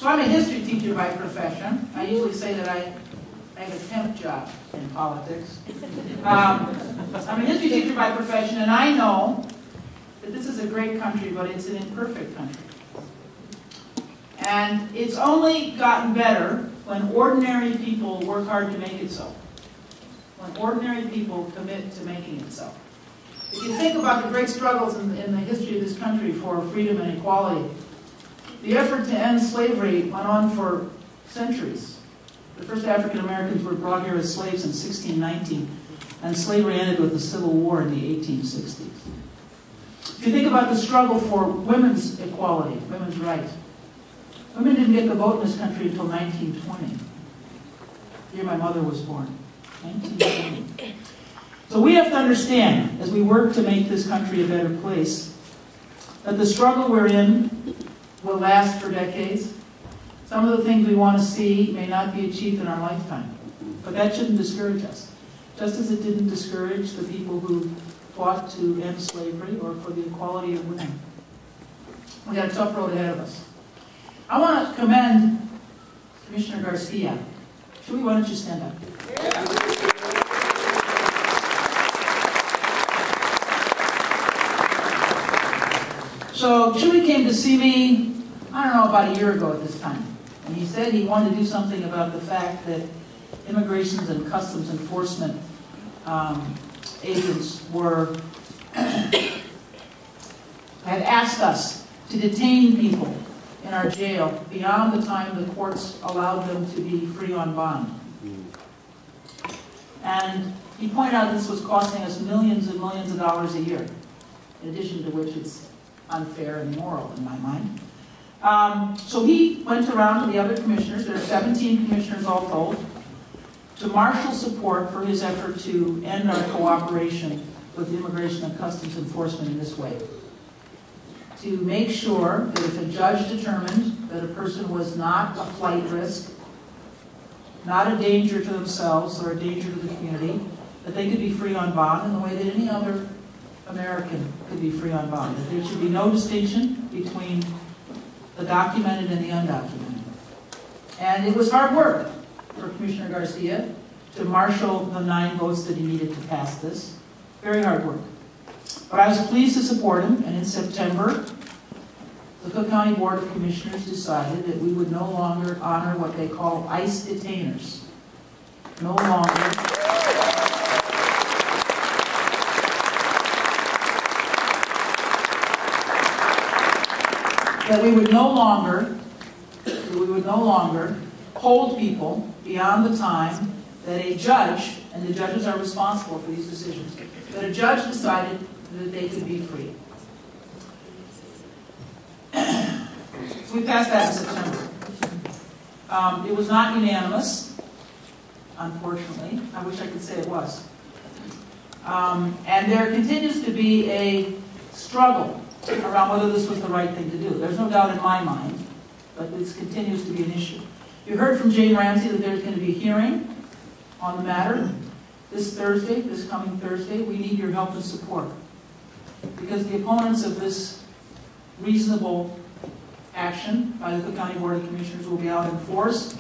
So I'm a history teacher by profession. I usually say that I have a temp job in politics. I'm a history teacher by profession, and I know that this is a great country, but it's an imperfect country. And it's only gotten better when ordinary people work hard to make it so. When ordinary people commit to making it so. If you think about the great struggles in the history of this country for freedom and equality, the effort to end slavery went on for centuries. The first African Americans were brought here as slaves in 1619, and slavery ended with the Civil War in the 1860s. If you think about the struggle for women's equality, women's rights, women didn't get the vote in this country until 1920. The year my mother was born, 1920. So we have to understand, as we work to make this country a better place, that the struggle we're in will last for decades. Some of the things we want to see may not be achieved in our lifetime, but that shouldn't discourage us. Just as it didn't discourage the people who fought to end slavery or for the equality of women. We got a tough road ahead of us. I want to commend Commissioner Garcia. Chewy, why don't you stand up? So Chewy came to see me, I don't know, about a year ago at this time. And he said he wanted to do something about the fact that Immigration and Customs Enforcement agents had asked us to detain people in our jail beyond the time the courts allowed them to be free on bond. And he pointed out this was costing us millions and millions of dollars a year, in addition to which it's unfair and immoral in my mind. So he went around to the other commissioners, there are 17 commissioners all told, to marshal support for his effort to end our cooperation with Immigration and Customs Enforcement in this way. To make sure that if a judge determined that a person was not a flight risk, not a danger to themselves or a danger to the community, that they could be free on bond in the way that any other American could be free on bond. That there should be no distinction between the documented and the undocumented. And it was hard work for Commissioner Garcia to marshal the 9 votes that he needed to pass this. Very hard work. But I was pleased to support him, and in September, the Cook County Board of Commissioners decided that we would no longer honor what they call ICE detainers. No longer. That we would no longer hold people beyond the time that a judge, and the judges are responsible for these decisions, that a judge decided that they could be free. So we passed that in September. It was not unanimous, unfortunately. I wish I could say it was. And there continues to be a struggle around whether this was the right thing to do. There's no doubt in my mind, but this continues to be an issue. You heard from Jane Ramsey that there's going to be a hearing on the matter this Thursday, this coming Thursday. We need your help and support, because the opponents of this reasonable action by the Cook County Board of Commissioners will be out in force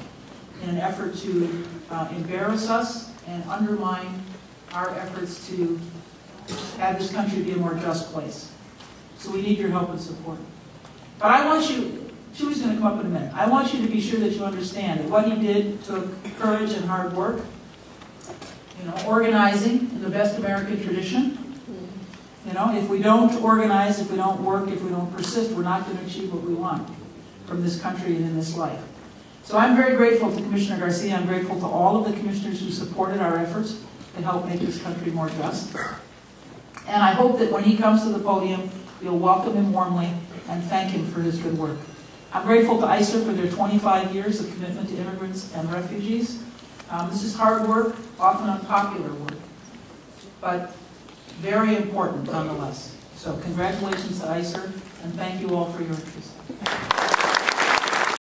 in an effort to embarrass us and undermine our efforts to have this country be a more just place. So we need your help and support. But I want you, Chewy's going to come up in a minute, I want you to be sure that you understand that what he did took courage and hard work, organizing in the best American tradition. If we don't organize, if we don't work, if we don't persist, we're not going to achieve what we want from this country and in this life. So I'm very grateful to Commissioner Garcia. I'm grateful to all of the commissioners who supported our efforts to help make this country more just. And I hope that when he comes to the podium, you'll welcome him warmly and thank him for his good work. I'm grateful to ICIRR for their 25 years of commitment to immigrants and refugees. This is hard work, often unpopular work, but very important nonetheless. So congratulations to ICIRR, and thank you all for your interest.